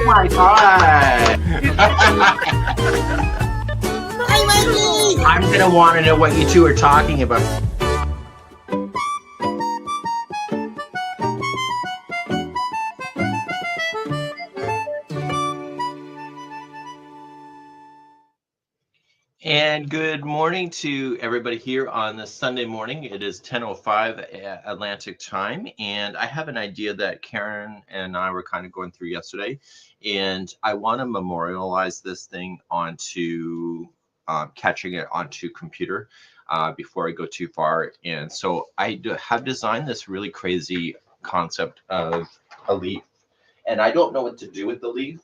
my god! Hi, Mikey! I'm gonna want to know what you two are talking about. And good morning to everybody here on this Sunday morning. It is 10:05 Atlantic time, and I have an idea that Karen and I were kind of going through yesterday, and I want to memorialize this thing onto catching it onto computer before I go too far. And so I have designed this really crazy concept of a leaf, and I don't know what to do with the leaf.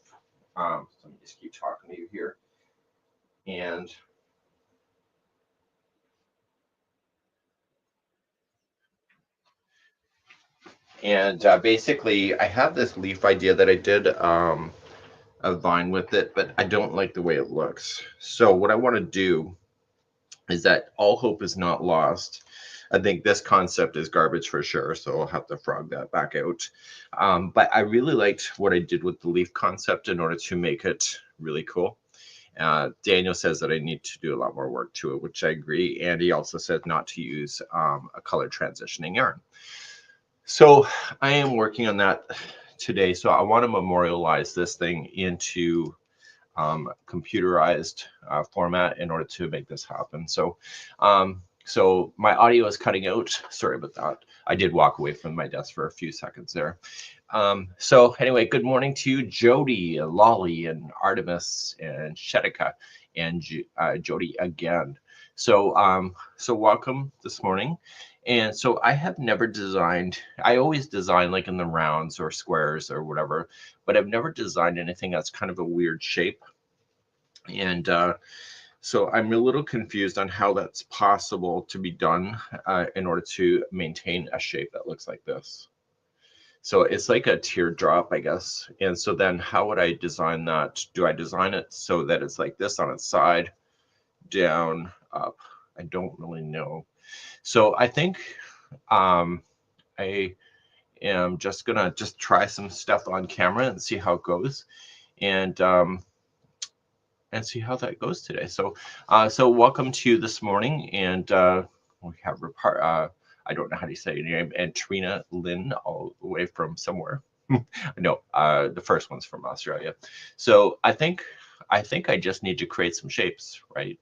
So let me just keep talking to you here. And basically, I have this leaf idea that I did a vine with it, but I don't like the way it looks. So what I want to do is that all hope is not lost. I think this concept is garbage for sure, so I'll have to frog that back out. But I really liked what I did with the leaf concept in order to make it really cool. Daniel says that I need to do a lot more work to it, which I agree. And he also said not to use a color transitioning yarn. So I am working on that today. So I want to memorialize this thing into computerized format in order to make this happen. So so my audio is cutting out. Sorry about that. I did walk away from my desk for a few seconds there. So anyway, good morning to Jody, Lolly, and Artemis, and Shetika, and Jody again. So so welcome this morning. And so I have never designed, I always design like in the rounds or squares or whatever, but I've never designed anything that's kind of a weird shape. And so I'm a little confused on how that's possible to be done in order to maintain a shape that looks like this. So it's like a teardrop, I guess. And so then how would I design that? Do I design it so that it's like this on its side, down, up? I don't really know. So I think I am just gonna try some stuff on camera and see how it goes, and see how that goes today. So so welcome to this morning, and we have I don't know how to say your name, and Trina Lynn, all the way from somewhere. No, the first one's from Australia. So I think I just need to create some shapes, right?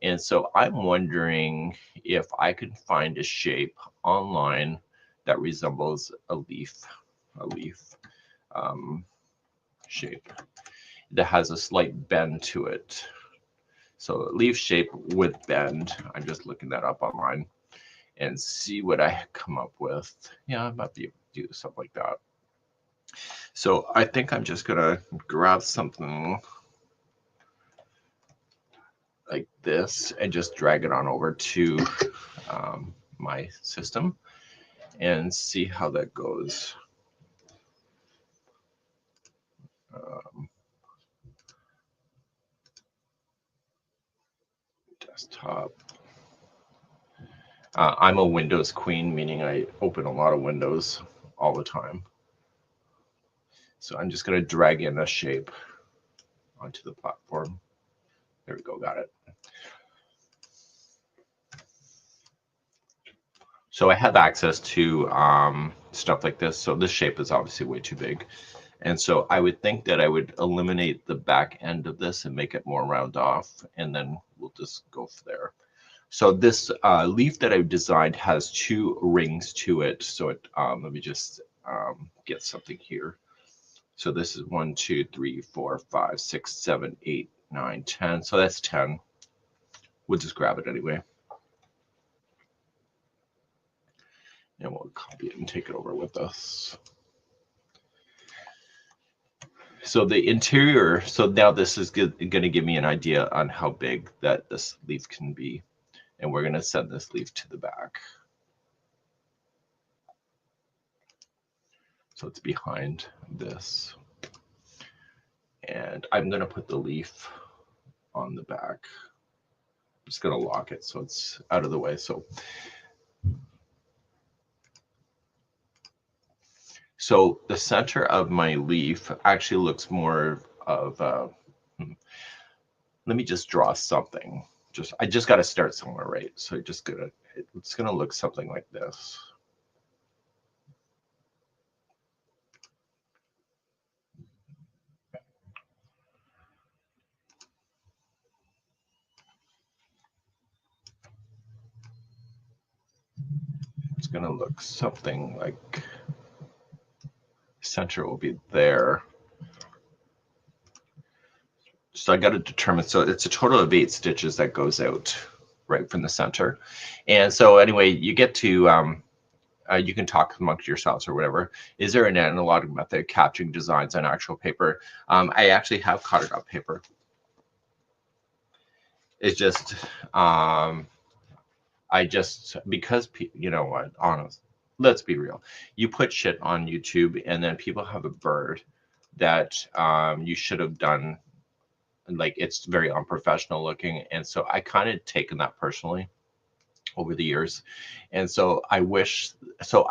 And so I'm wondering if I can find a shape online that resembles a leaf shape that has a slight bend to it. So leaf shape with bend. I'm just looking that up online and see what I come up with. Yeah, I might be able to do something like that. So I think I'm just gonna grab something like this and just drag it on over to my system and see how that goes. Desktop. I'm a Windows queen, meaning I open a lot of windows all the time. So I'm just going to drag in a shape onto the platform. There we go, got it. So I have access to stuff like this. So this shape is obviously way too big. And so I would think that I would eliminate the back end of this and make it more round off, and then we'll just go from there. So this leaf that I've designed has two rings to it. So it, let me just get something here. So this is 1, 2, 3, 4, 5, 6, 7, 8, 9, 10. So that's 10. We'll just grab it anyway. And we'll copy it and take it over with us. So the interior, so now this is going to give me an idea on how big that this leaf can be. And we're going to send this leaf to the back. So it's behind this. And I'm going to put the leaf on the back. I'm just going to lock it so it's out of the way. So the center of my leaf actually looks more of let me just draw something. I just got to start somewhere, right? So it's gonna look something like this. It's gonna look something like center will be there. So I got to determine, so it's a total of 8 stitches that goes out right from the center. And so anyway, you get to, you can talk amongst yourselves or whatever. Is there an analog method of capturing designs on actual paper? I actually have carded up paper. It's just, because, you know what, honest, let's be real. You put shit on YouTube and then people have a bird that you should have done, like it's very unprofessional looking. And so I kind of taken that personally over the years. And so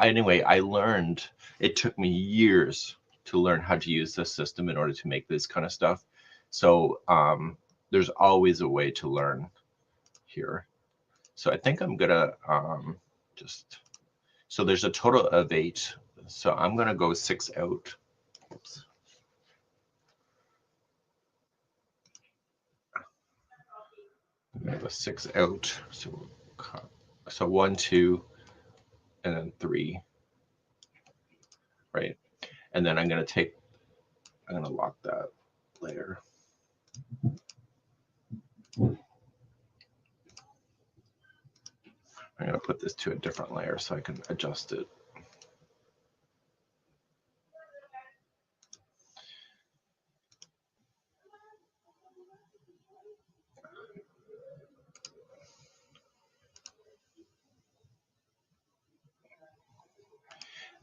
anyway, I learned, it took me years to learn how to use this system in order to make this kind of stuff. So there's always a way to learn here. So I think I'm gonna so there's a total of 8. So I'm gonna go 6 out. Oops. I'm gonna go 6 out. So 1, 2, and then 3, right? And then I'm gonna lock that layer. I'm gonna put this to a different layer so I can adjust it.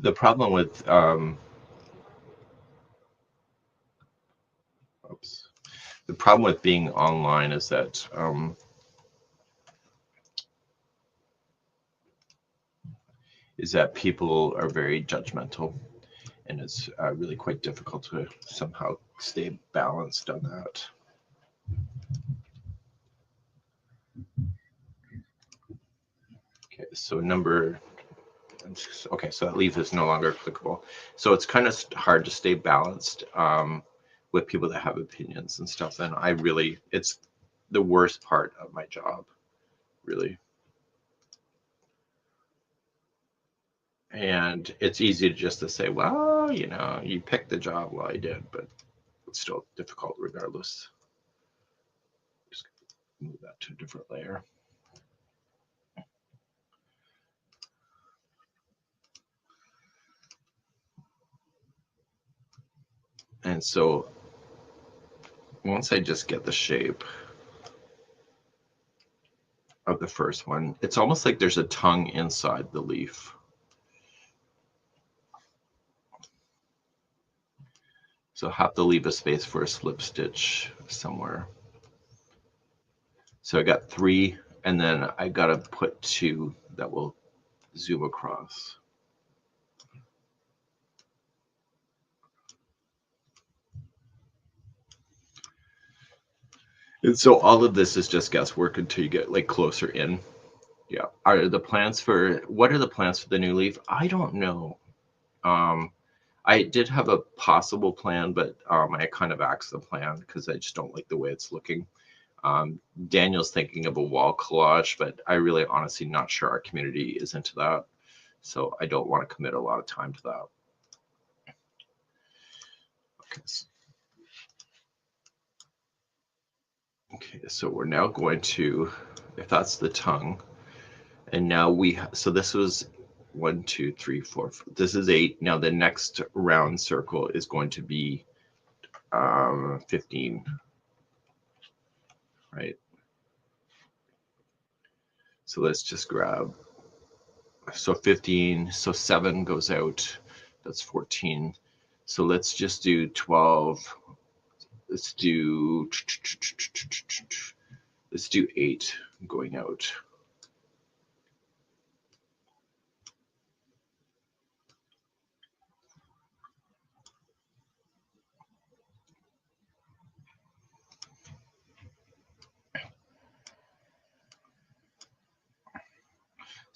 The problem with the problem with being online is that people are very judgmental, and it's really quite difficult to somehow stay balanced on that. Okay, so okay, so that leaf is no longer clickable. So it's kind of hard to stay balanced with people that have opinions and stuff. And it's the worst part of my job, really. And it's easy to say, well, you know, you picked the job. Well, I did, but it's still difficult regardless. Just move that to a different layer. And so once I just get the shape of the first one, it's almost like there's a tongue inside the leaf. So have to leave a space for a slip stitch somewhere. So I got 3, and then I got to put 2 that will zoom across. And so all of this is just guesswork until you get like closer in. Yeah. What are the plans for the new leaf? I don't know. I did have a possible plan, but I kind of axed the plan because I just don't like the way it's looking. Daniel's thinking of a wall collage, but I really honestly not sure our community is into that. So I don't want to commit a lot of time to that. Okay, so we're now going to, if that's the tongue, and now so this was 1, 2, 3, 4. This is 8. Now the next round circle is going to be 15, right? So let's just grab, so 15, so 7 goes out, that's 14. So let's just do 12. Let's do 8 going out.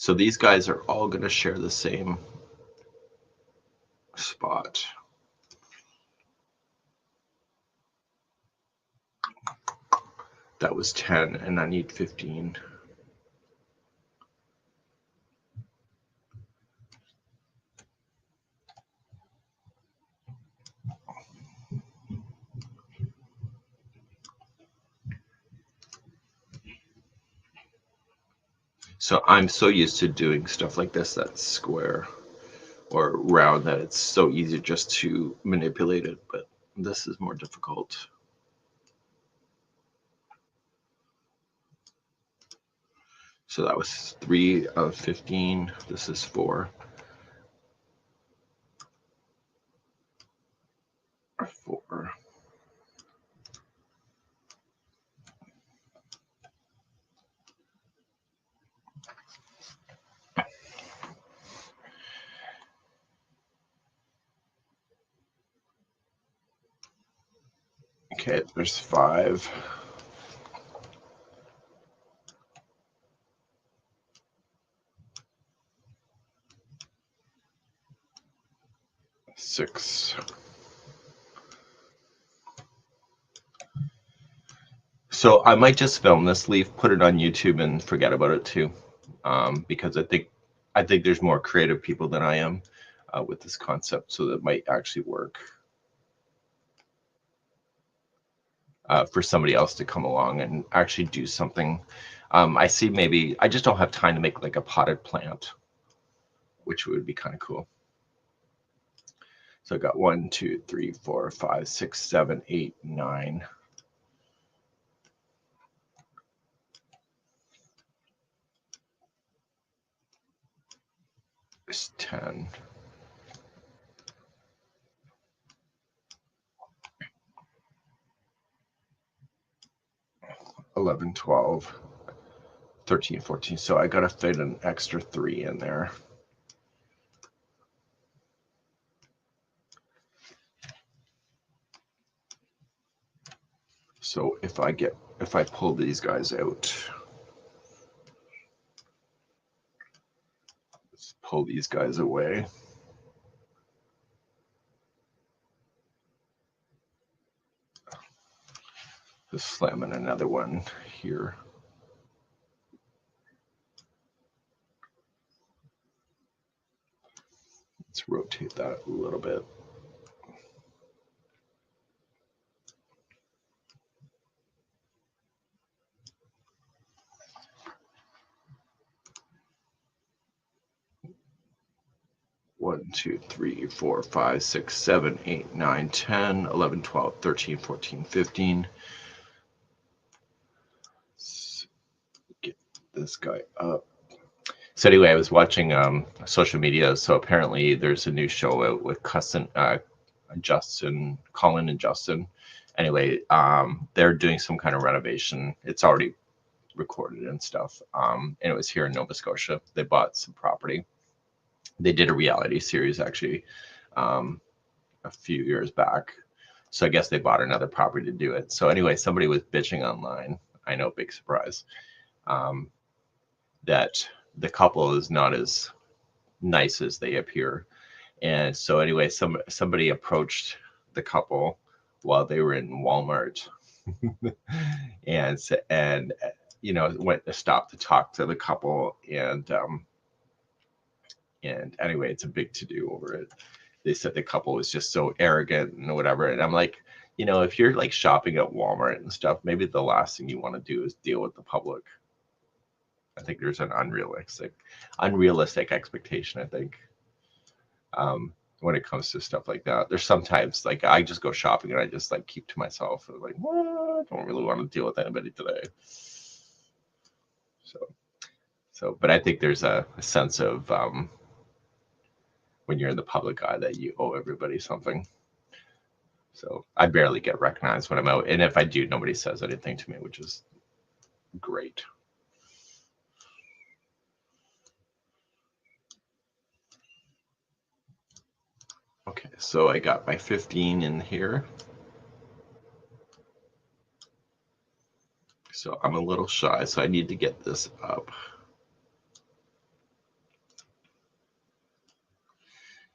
So these guys are all going to share the same spot. That was 10, and I need 15. So I'm so used to doing stuff like this that's square or round that it's so easy just to manipulate it, but this is more difficult. So that was 3 of 15. This is 4. 4. Okay, there's 5. 6. So I might just film this leaf, put it on YouTube, and forget about it too, because I think there's more creative people than I am with this concept, so that might actually work for somebody else to come along and actually do something. I see maybe I just don't have time to make like a potted plant, which would be kind of cool. So I got 1, 2, 3, 4, 5, 6, 7, 8, 9. It's 10. 11, 12, 13, 14. So I got to fit an extra 3 in there. So if I pull these guys out, let's pull these guys away. Just slam in another one here. Let's rotate that a little bit. One, 2, 3, 4, 5, 6, 7, 8, 9, 10, 11, 12, 13, 14, 15. Let's get this guy up. So anyway, I was watching social media. So apparently there's a new show out with Colin and Justin. Anyway, they're doing some kind of renovation. It's already recorded and stuff. And it was here in Nova Scotia. They bought some property. They did a reality series actually a few years back. So I guess they bought another property to do it. So anyway, somebody was bitching online. I know, big surprise. That the couple is not as nice as they appear. And so anyway, somebody approached the couple while they were in Walmart and went to stop to talk to the couple and anyway, it's a big to do over it. They said the couple was just so arrogant and whatever. And I'm like, if you're like shopping at Walmart and stuff, maybe the last thing you want to do is deal with the public. I think there's an unrealistic expectation, I think, when it comes to stuff like that. There's sometimes like I just go shopping and I just like keep to myself and like, I don't really want to deal with anybody today. So, but I think there's a sense of when you're in the public eye that you owe everybody something. So I barely get recognized when I'm out. And if I do, nobody says anything to me, which is great. Okay, so I got my 15 in here. So I'm a little shy, so I need to get this up.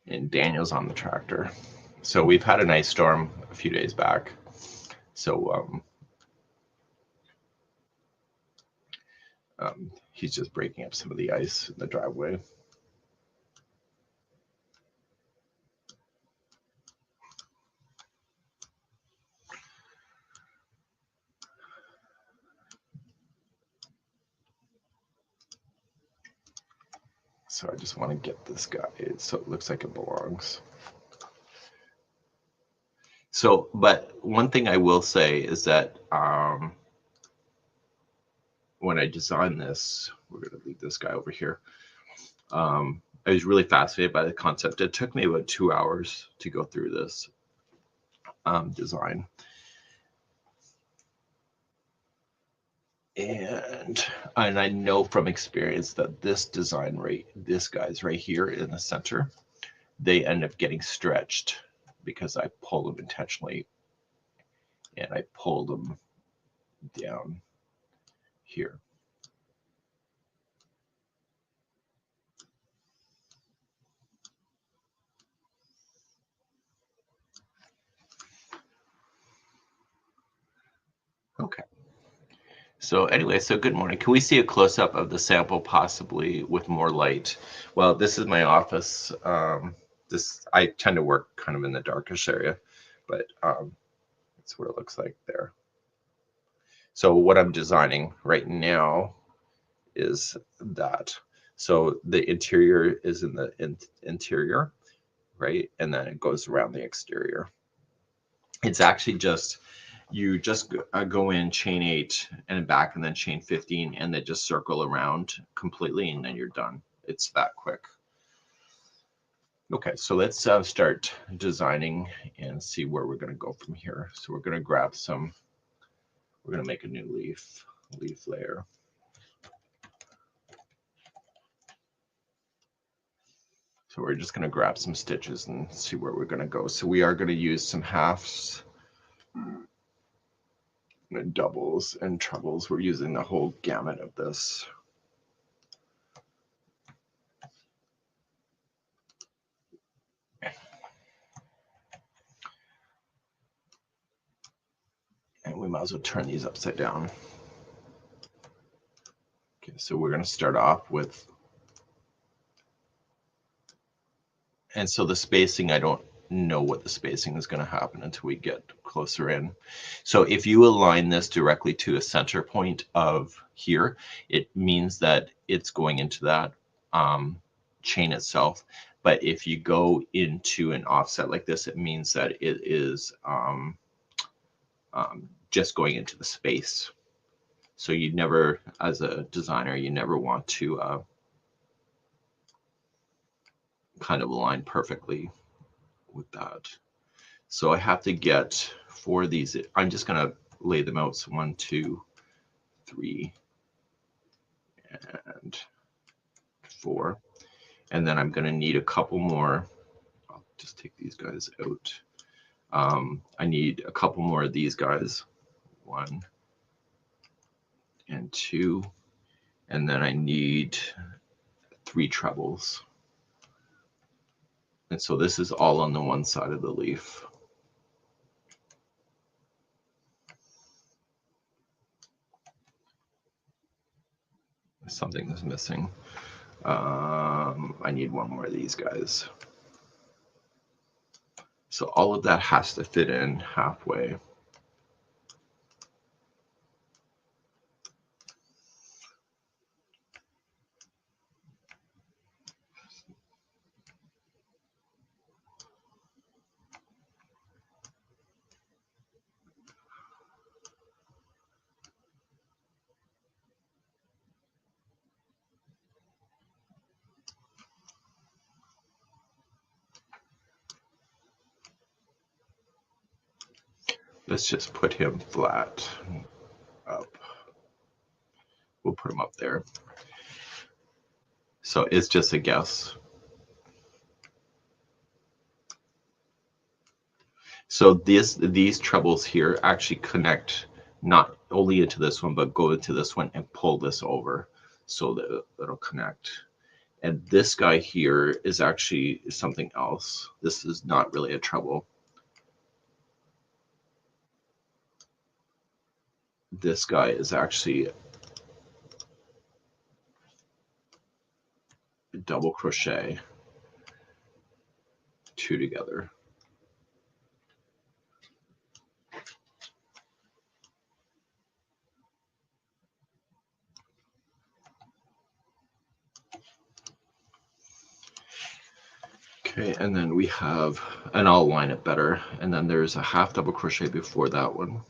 and Daniel's on the tractor. So we've had a nice storm a few days back. So he's just breaking up some of the ice in the driveway. So I just want to get this guy so it looks like it belongs. So, but one thing I will say is that when I designed this, we're going to leave this guy over here. I was really fascinated by the concept. It took me about 2 hours to go through this design. And I know from experience that this design this guy's right here in the center, they end up getting stretched because I pulled them intentionally, and I pulled them down here. Okay. So anyway, so good morning. Can we see a close-up of the sample possibly with more light? Well, this is my office. I tend to work kind of in the darkish area, but that's what it looks like there. So what I'm designing right now is that. So the interior is in the interior, right? And then it goes around the exterior. It's actually just, you just go in chain 8 and back and then chain 15 and then just circle around completely and then you're done. It's that quick. Okay, so let's start designing and see where we're going to go from here. So we're going to grab some, we're going to make a new leaf layer. So we're just going to grab some stitches and see where we're going to go. So we are going to use some halves, doubles, and trebles. We're using the whole gamut of this. And we might as well turn these upside down. Okay, so we're going to start off with, and so the spacing, I don't know what the spacing is going to happen until we get closer in. So if you align this directly to a center point of here, it means that it's going into that chain itself. But if you go into an offset like this, it means that it is just going into the space. So you never, as a designer, you never want to kind of align perfectly with that. So I have to get, for these, I'm just going to lay them out. So 1, 2, 3, and 4. And then I'm going to need a couple more. I'll just take these guys out. I need a couple more of these guys. 1 and 2. And then I need 3 trebles. And so this is all on the one side of the leaf. Something is missing. I need one more of these guys. So all of that has to fit in halfway. Let's just put him flat up. We'll put him up there. So it's just a guess. So these trebles here actually connect not only into this one, but go into this one and pull this over so that it'll connect. And this guy here is actually something else. This is not really a treble. This guy is actually a double crochet, 2 together. Okay, and then we have, and I'll line it better, and then there's a half double crochet before that one.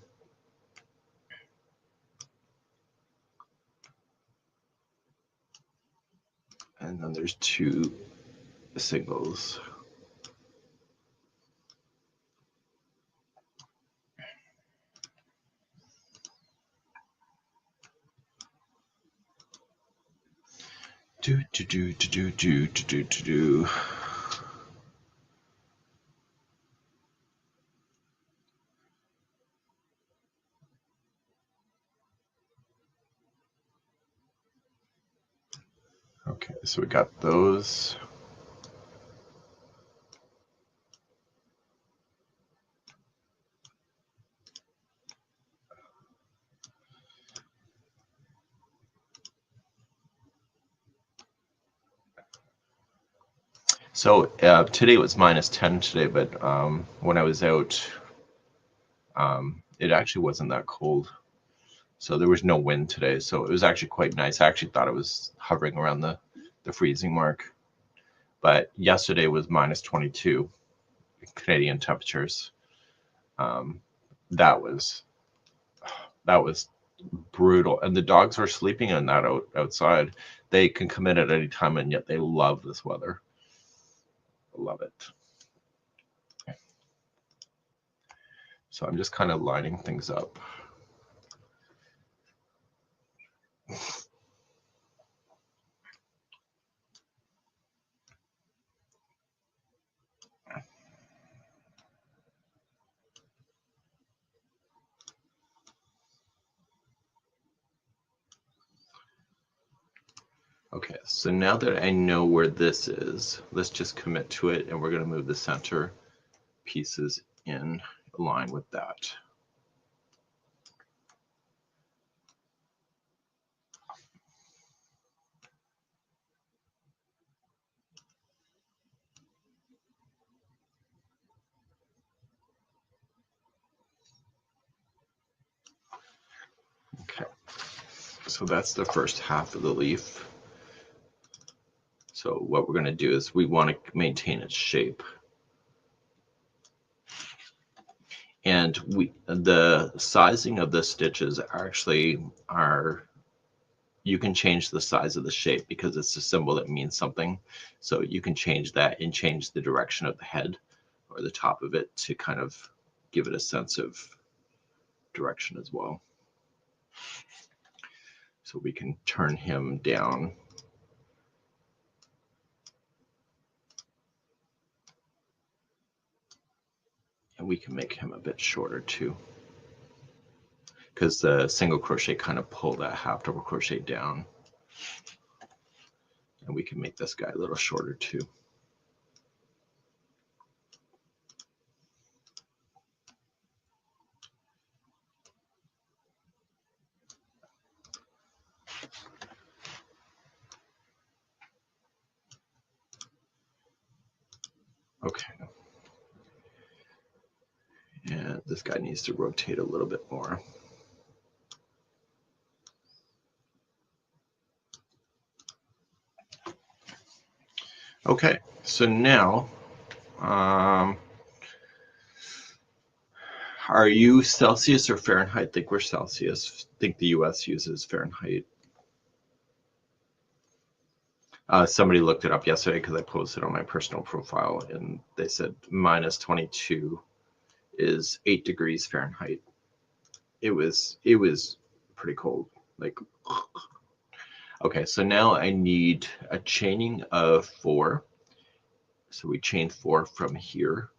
And then there's 2 singles. Do. Okay, so we got those. So today was -10 today, but when I was out, it actually wasn't that cold. So there was no wind today, so it was actually quite nice. I actually thought it was hovering around the freezing mark. But yesterday was -22 Canadian temperatures. That was brutal, and the dogs were sleeping in that outside. They can come in at any time, and yet they love this weather. Love it. So I'm just kind of lining things up. Okay, so now that I know where this is, let's just commit to it, and we're going to move the center pieces in line with that. Okay, so that's the first half of the leaf. So what we're going to do is we want to maintain its shape. And the sizing of the stitches actually are, you can change the size of the shape because it's a symbol that means something. So you can change that and change the direction of the head or the top of it to kind of give it a sense of direction as well. So we can turn him down. And we can make him a bit shorter too, because the single crochet kind of pull that half double crochet down. And we can make this guy a little shorter too. Okay. And this guy needs to rotate a little bit more. Okay, so now, are you Celsius or Fahrenheit? I think we're Celsius. I think the US uses Fahrenheit. Somebody looked it up yesterday because I posted on my personal profile, and they said -22 is 8 degrees Fahrenheit. It was pretty cold. Like, okay, so now I need a chaining of 4. So we chain 4 from here.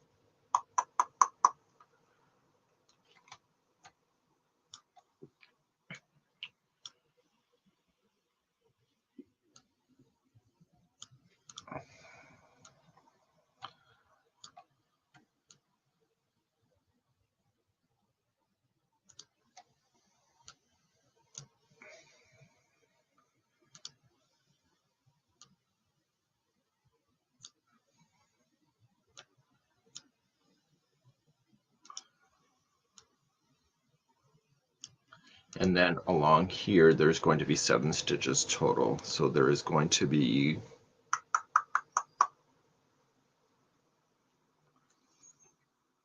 And then along here, there's going to be 7 stitches total. So there is going to be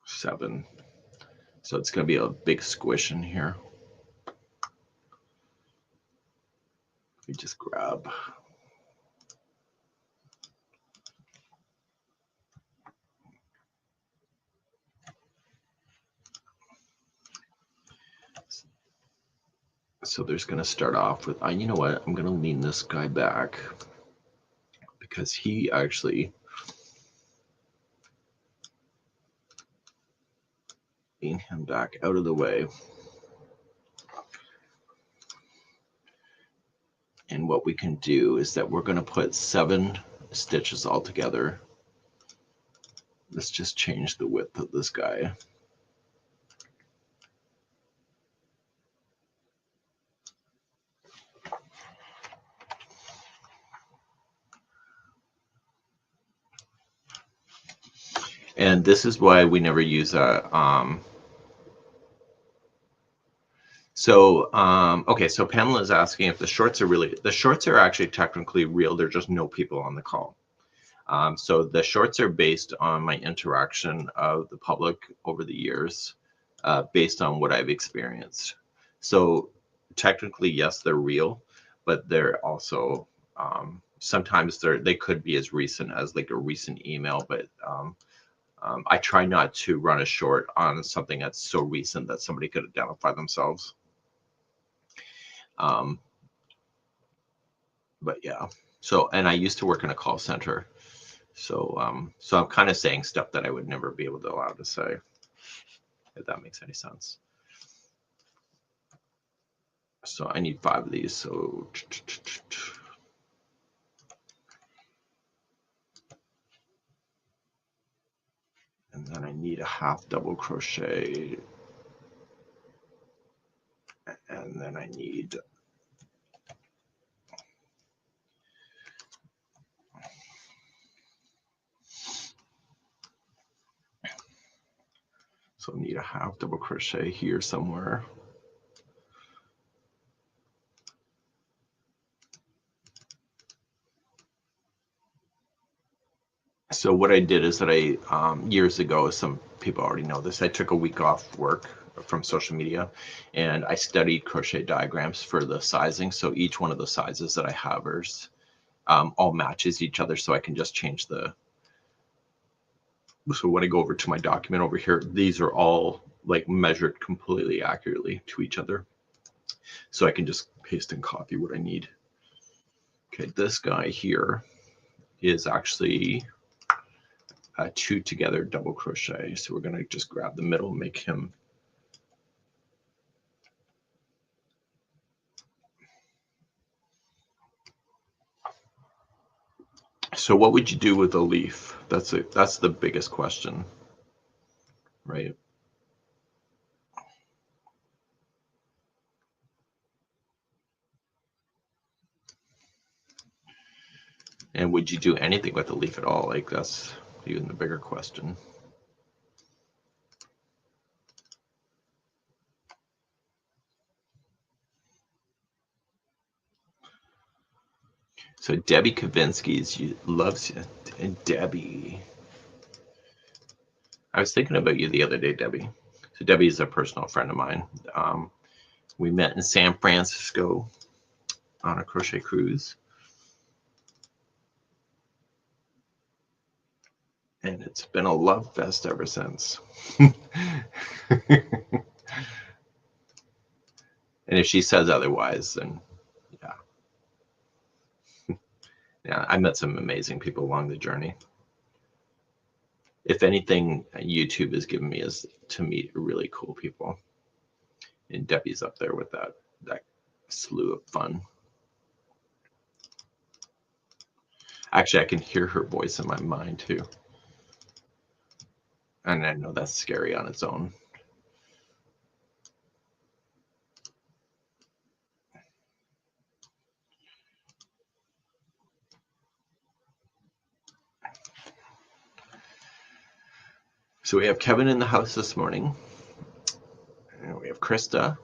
7. So it's going to be a big squish in here. We just grab. So there's going to start off with, you know what, I'm going to lean this guy back because he actually, lean him back out of the way. And what we can do is that we're going to put 7 stitches all together. Let's just change the width of this guy. And this is why we never use a, okay, so Pamela is asking if the shorts are actually technically real. There's just no people on the call. So the shorts are based on my interaction of the public over the years, based on what I've experienced. So technically, yes, they're real, but they're also, sometimes they could be as recent as like a recent email, but I try not to run a short on something that's so recent that somebody could identify themselves. But yeah, so, and I used to work in a call center. So I'm kind of saying stuff that I would never be able to allow to say, if that makes any sense. So I need 5 of these. So and then I need a half double crochet, and then I need a half double crochet here somewhere. So what I did is that I, years ago, some people already know this, I took a week off work from social media and I studied crochet diagrams for the sizing. So each one of the sizes that I have all matches each other, so I can just change the, so when I go over to my document over here, these are all like measured completely accurately to each other. So I can just paste and copy what I need. Okay, this guy here is actually a 2 together double crochet. So we're gonna just grab the middle, make him. So what would you do with a leaf? That's the biggest question, right? And would you do anything with a leaf at all? Like, that's even the bigger question. So Debbie Kavinsky's loves you. And Debbie, I was thinking about you the other day, Debbie. So Debbie is a personal friend of mine. We met in San Francisco on a crochet cruise. And it's been a love fest ever since. And if she says otherwise, then yeah. Yeah, I met some amazing people along the journey. If anything, YouTube has given me is to meet really cool people. And Debbie's up there with that slew of fun. Actually, I can hear her voice in my mind too. And I know that's scary on its own. So we have Kevin in the house this morning. And we have Krista.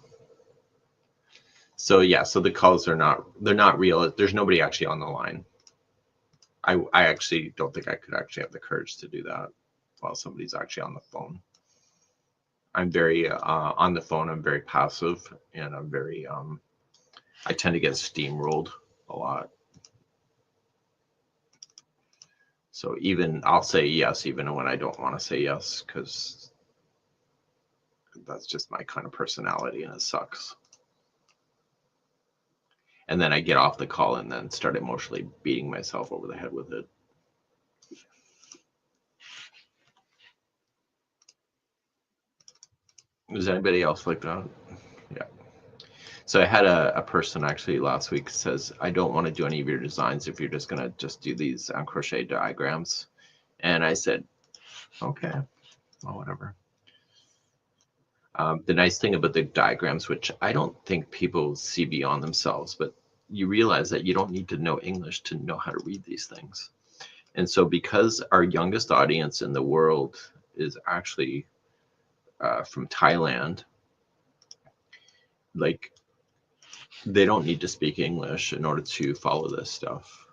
So yeah, so the calls they're not real. There's nobody actually on the line. I actually don't think I could actually have the courage to do that while somebody's actually on the phone. I'm very on the phone. I'm very passive, and I'm very I tend to get steamrolled a lot. So even I'll say yes, even when I don't want to say yes, because that's just my kind of personality, and it sucks. And then I get off the call and then start emotionally beating myself over the head with it. Is anybody else like that? Yeah. So I had a person actually last week says, I don't want to do any of your designs if you're just going to just do these crochet diagrams. And I said, okay, well, whatever. The nice thing about the diagrams, which I don't think people see beyond themselves, but you realize that you don't need to know English to know how to read these things. And so because our youngest audience in the world is actually from Thailand, like they don't need to speak English in order to follow this stuff.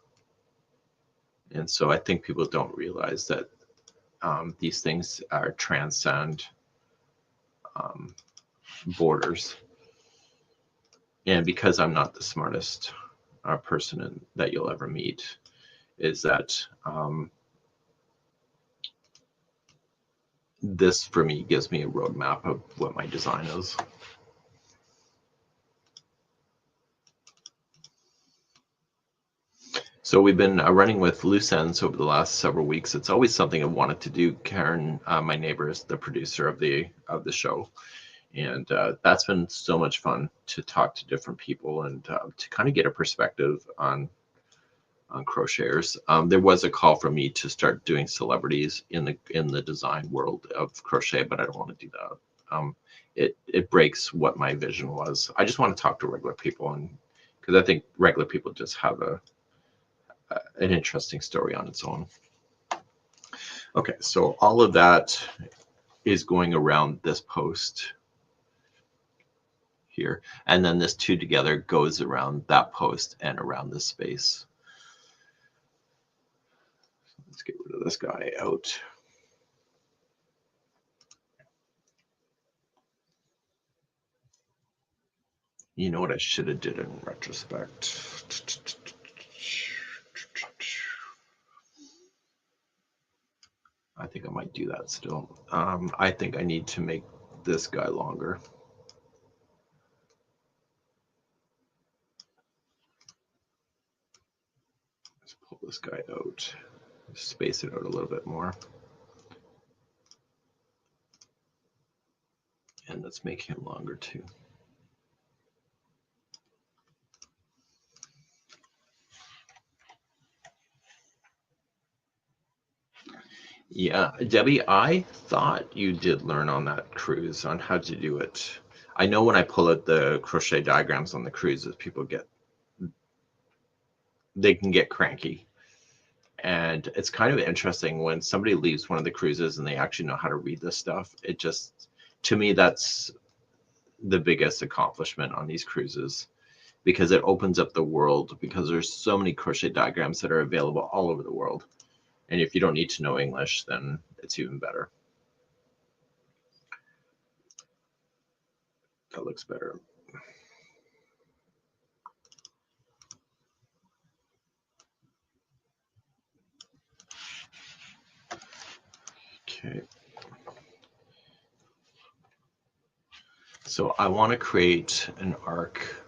And so I think people don't realize that these things are transcend borders. And because I'm not the smartest person that you'll ever meet, is that this for me gives me a roadmap of what my design is. So we've been running with loose ends over the last several weeks. It's always something I wanted to do. Karen, my neighbor, is the producer of the show, and that's been so much fun to talk to different people and to kind of get a perspective on crocheters. There was a call from me to start doing celebrities in the design world of crochet, but I don't want to do that. It breaks what my vision was. I just want to talk to regular people, and because I think regular people just have an interesting story on its own. Okay, so all of that is going around this post here, and then this two together goes around that post and around this space. Let's get rid of this guy out. You know what I should have did in retrospect? I think I might do that still. I think I need to make this guy longer. Let's pull this guy out, space it out a little bit more. And let's make him longer too. Yeah, Debbie, I thought you did learn on that cruise on how to do it. I know when I pull out the crochet diagrams on the cruises, people they can get cranky. And it's kind of interesting when somebody leaves one of the cruises and they actually know how to read this stuff. It just, to me, that's the biggest accomplishment on these cruises, because it opens up the world, because there's so many crochet diagrams that are available all over the world. And if you don't need to know English, then it's even better. That looks better. Okay. So I want to create an arc.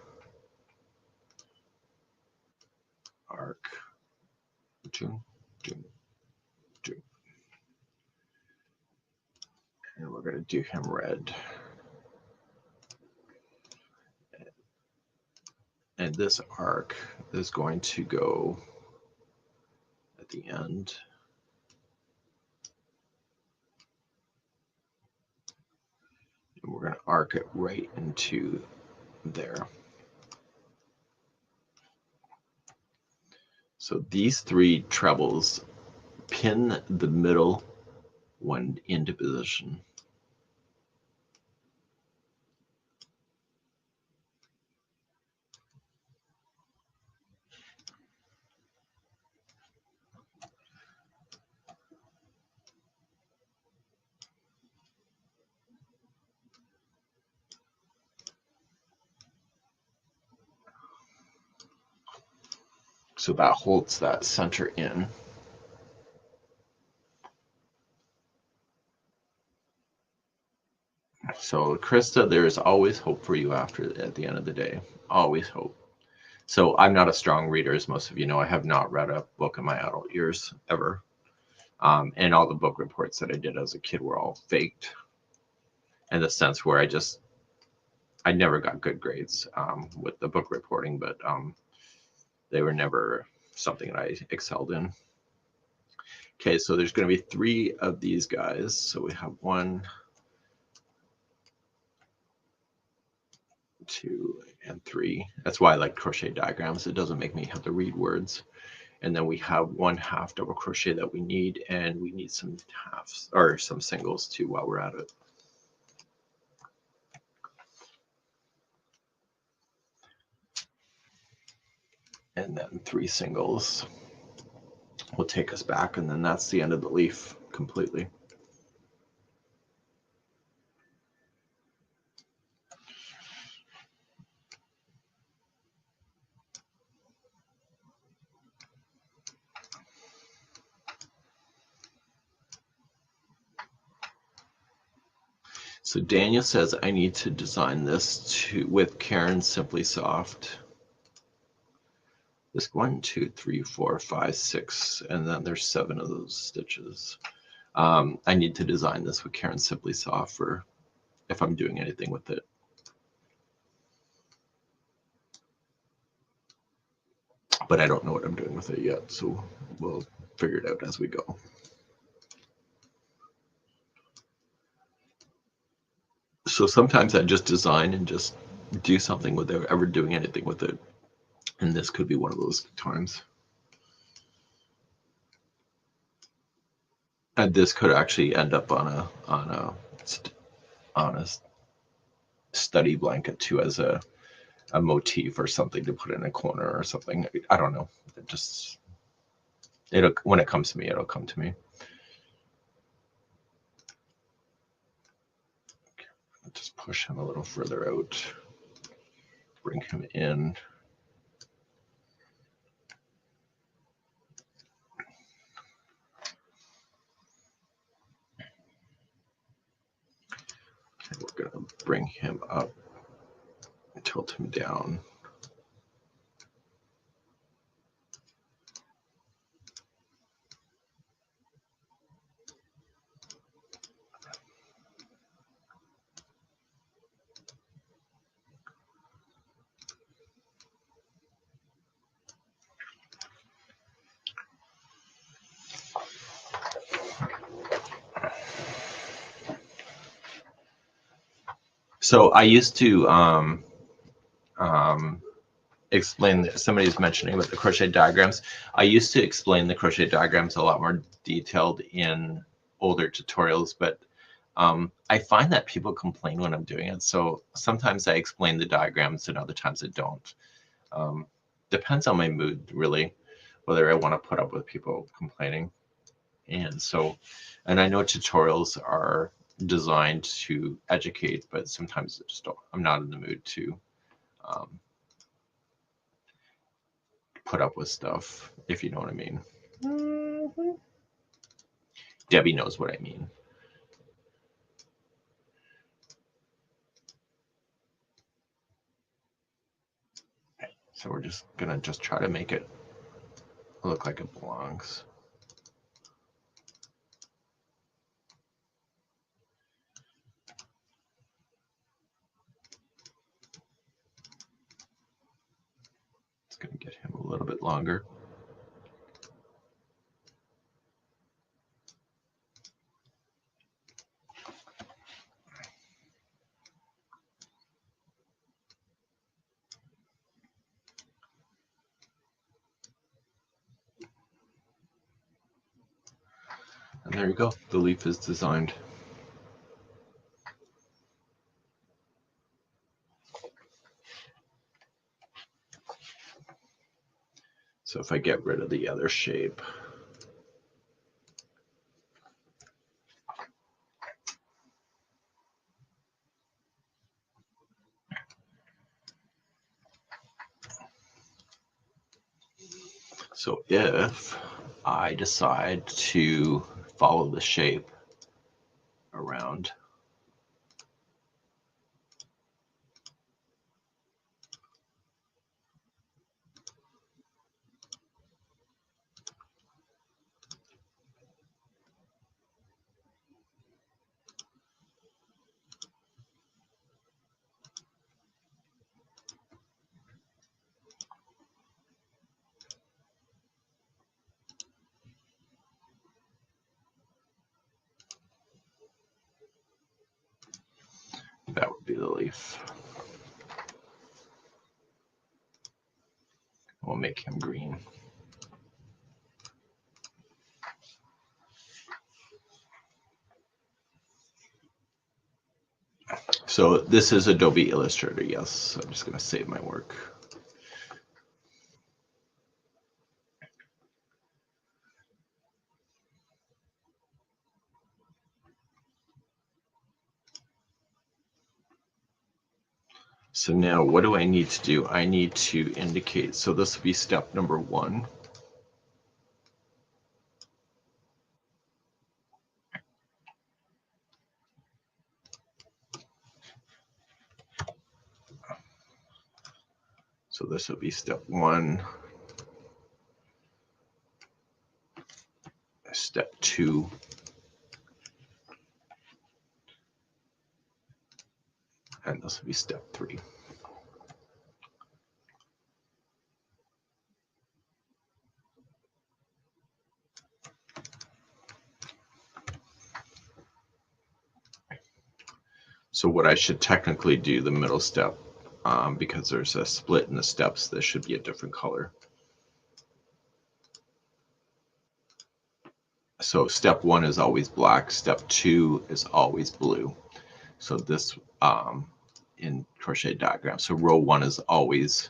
And we're going to do him red. And this arc is going to go at the end. And we're going to arc it right into there. So these three trebles pin the middle one into position. So that holds that center in. So Krista, there is always hope for you at the end of the day. Always hope. So I'm not a strong reader, as most of you know. I have not read a book in my adult years ever. And all the book reports that I did as a kid were all faked, in the sense where I never got good grades with the book reporting, but they were never something that I excelled in. Okay, so there's going to be 3 of these guys. So we have 1, 2, and 3. That's why I like crochet diagrams. It doesn't make me have to read words. And then we have 1/2 double crochet that we need, and we need some halves or some singles too while we're at it. And then 3 singles will take us back, and then that's the end of the leaf completely. So Daniel says I need to design this with Karen Simply Soft. This 1, 2, 3, 4, 5, 6, and then there's 7 of those stitches. I need to design this with Karen Simply Soft for if I'm doing anything with it. But I don't know what I'm doing with it yet, so we'll figure it out as we go. So sometimes I just design and just do something without ever doing anything with it. And this could be one of those times. And this could actually end up on a study blanket too, as a motif or something to put in a corner or something. I don't know. It'll when it comes to me, it'll come to me. Just push him a little further out. Bring him in. Okay, we're gonna bring him up, tilt him down. So I used to explain, somebody's mentioning about the crochet diagrams. I used to explain the crochet diagrams a lot more detailed in older tutorials, but I find that people complain when I'm doing it. So sometimes I explain the diagrams and other times I don't. Depends on my mood, really, whether I want to put up with people complaining. And I know tutorials are designed to educate, but sometimes I'm not in the mood to put up with stuff, if you know what I mean. Mm-hmm. Debbie knows what I mean. So we're just gonna try to make it look like it belongs. It's gonna get him a little bit longer. And there you go, the leaf is designed. So if I get rid of the other shape, So if I decide to follow the shape around, that would be the leaf. We'll make him green. So this is Adobe Illustrator, yes. I'm just going to save my work. So now what do I need to do? I need to indicate, so this will be step number 1. So this will be step 1, step 2, and this will be step 3. So what I should technically do, the middle step, because there's a split in the steps, this should be a different color. So step 1 is always black, step 2 is always blue. So this in crochet diagram, so row 1 is always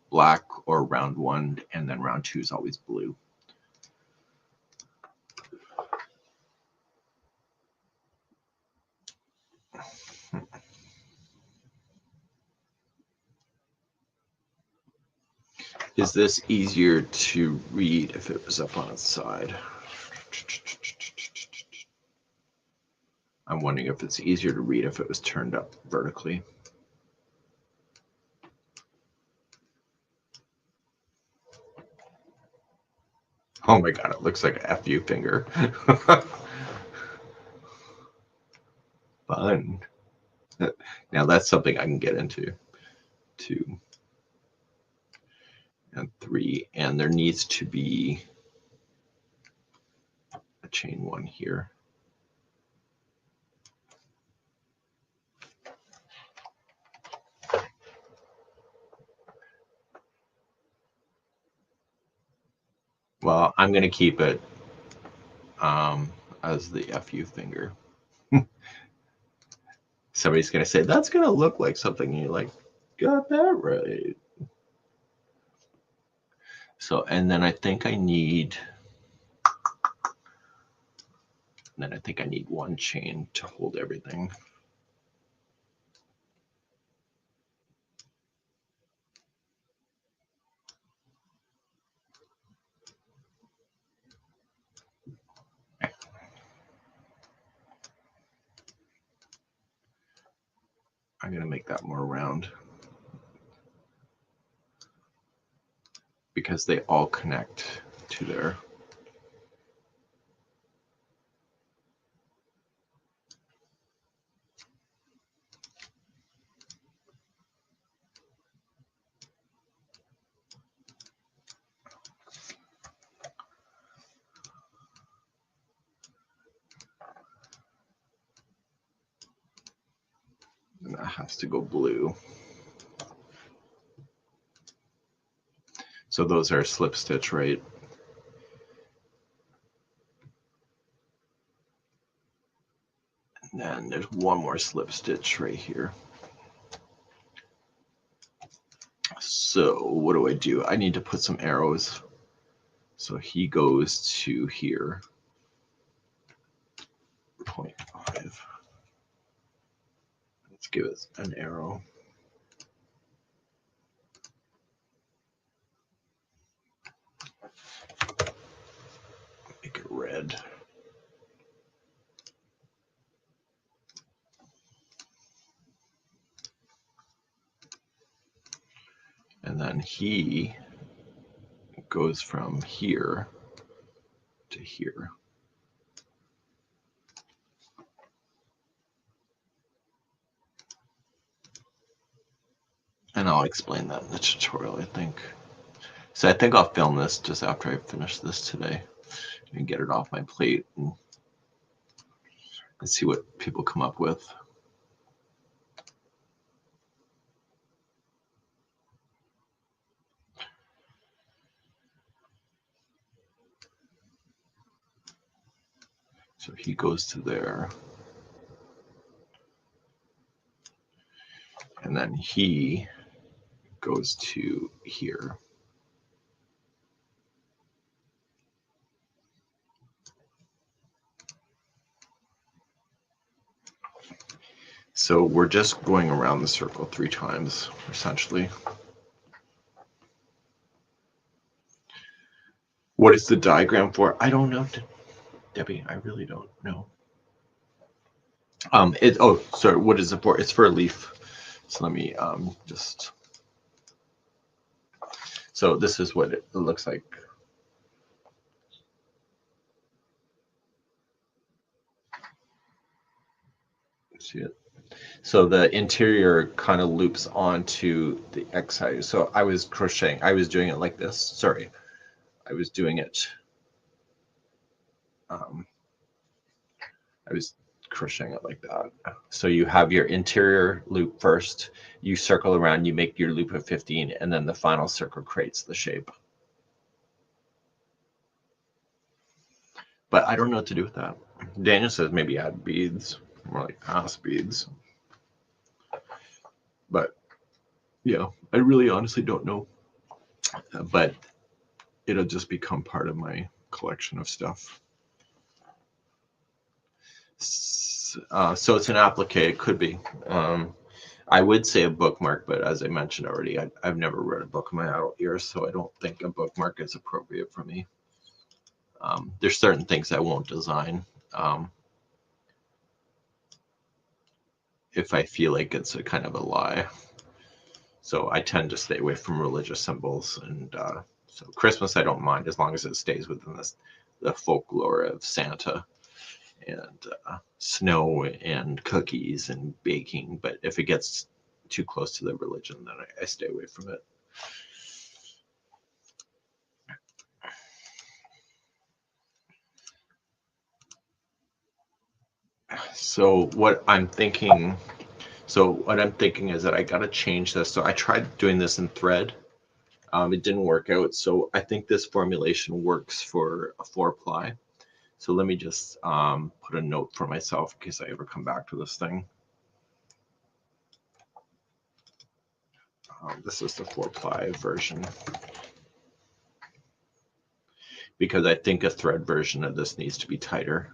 black or round 1, and then round 2 is always blue. Is this easier to read if it was up on its side? I'm wondering if it's easier to read if it was turned up vertically. Oh my God, it looks like a FU finger. Fun. Now that's something I can get into. 2 and 3, and there needs to be a chain 1 here. Well, I'm going to keep it as the FU finger. Somebody's going to say, that's going to look like something. And you're like, got that right. So, and then I think I need, one chain to hold everything. I'm going to make that more round because they all connect to there. And that has to go blue. So those are slip stitch, right? And then there's one more slip stitch right here. So what do? I need to put some arrows. So he goes to here, 0.5. Let's give it an arrow. then he goes from here to here. And I'll explain that in the tutorial, I think. So I think I'll film this just after I finish this today and get it off my plate and see what people come up with. So he goes to there. And then he goes to here. So we're just going around the circle 3 times, essentially. What is the diagram for? I don't know, Debbie. I really don't know. Oh, sorry. What is it for? It's for a leaf. So let me just. So this is what it looks like. See it? So the interior kind of loops onto the X side. So I was crocheting. I was doing it like this. Sorry, I was doing it. I was crocheting it like that. So you have your interior loop first. You circle around. You make your loop of 15, and then the final circle creates the shape. But I don't know what to do with that. Daniel says maybe add beads, more like pass beads. But yeah, I really honestly don't know. But it'll just become part of my collection of stuff. So it's an applique. It could be. I would say a bookmark, but as I mentioned already, I've never read a book in my adult years, so I don't think a bookmark is appropriate for me. There's certain things I won't design if I feel like it's a kind of a lie. So I tend to stay away from religious symbols, and so Christmas I don't mind as long as it stays within the folklore of Santa and snow and cookies and baking. But if it gets too close to the religion, then I stay away from it. So what I'm thinking is that I got to change this. So I tried doing this in thread. It didn't work out. So I think this formulation works for a 4-ply. So let me just put a note for myself in case I ever come back to this thing. This is the 4-ply version. Because I think a thread version of this needs to be tighter.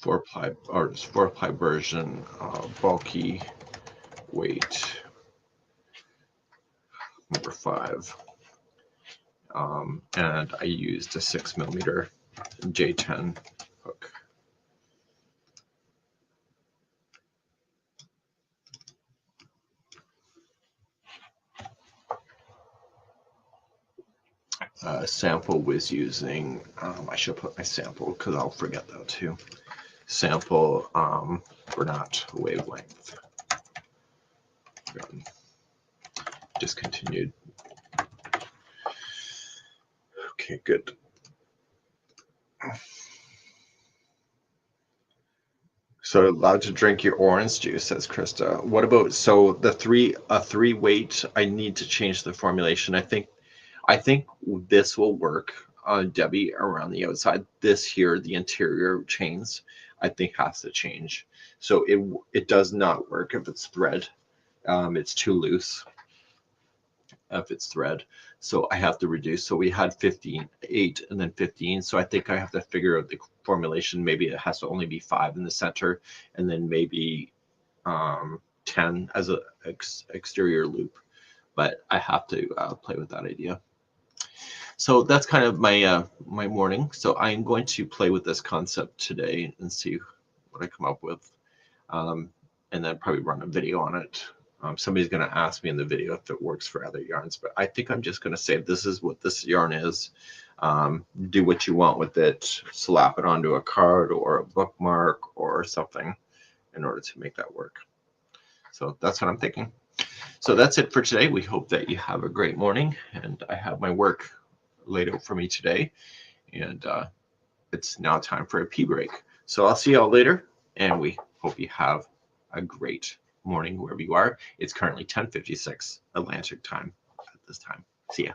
Four-ply version, bulky weight number 5. And I used a 6mm J10 hook. Sample was using, I should put my sample because I'll forget that too. Sample Bernat wavelength. Discontinued. Okay, good. So allowed to drink your orange juice, says Krista. What about the 3 weight? I need to change the formulation. I think this will work, Debbie, around the outside. This here, the interior chains, I think has to change. So it does not work if it's thread. It's too loose if it's thread. So I have to reduce. So we had 15, 8, and then 15. So I think I have to figure out the formulation. Maybe it has to only be 5 in the center, and then maybe 10 as a exterior loop. But I have to play with that idea. So that's kind of my my morning. So I'm going to play with this concept today and see what I come up with, and then probably run a video on it. Somebody's going to ask me in the video if it works for other yarns, but I think I'm just going to say this is what this yarn is. Do what you want with it. Slap it onto a card or a bookmark or something in order to make that work. So that's what I'm thinking. So that's it for today. We hope that you have a great morning, and I have my work laid out for me today, and it's now time for a pee break. So I'll see y'all later, and we hope you have a great morning wherever you are. It's currently 10:56 Atlantic time at this time. See ya.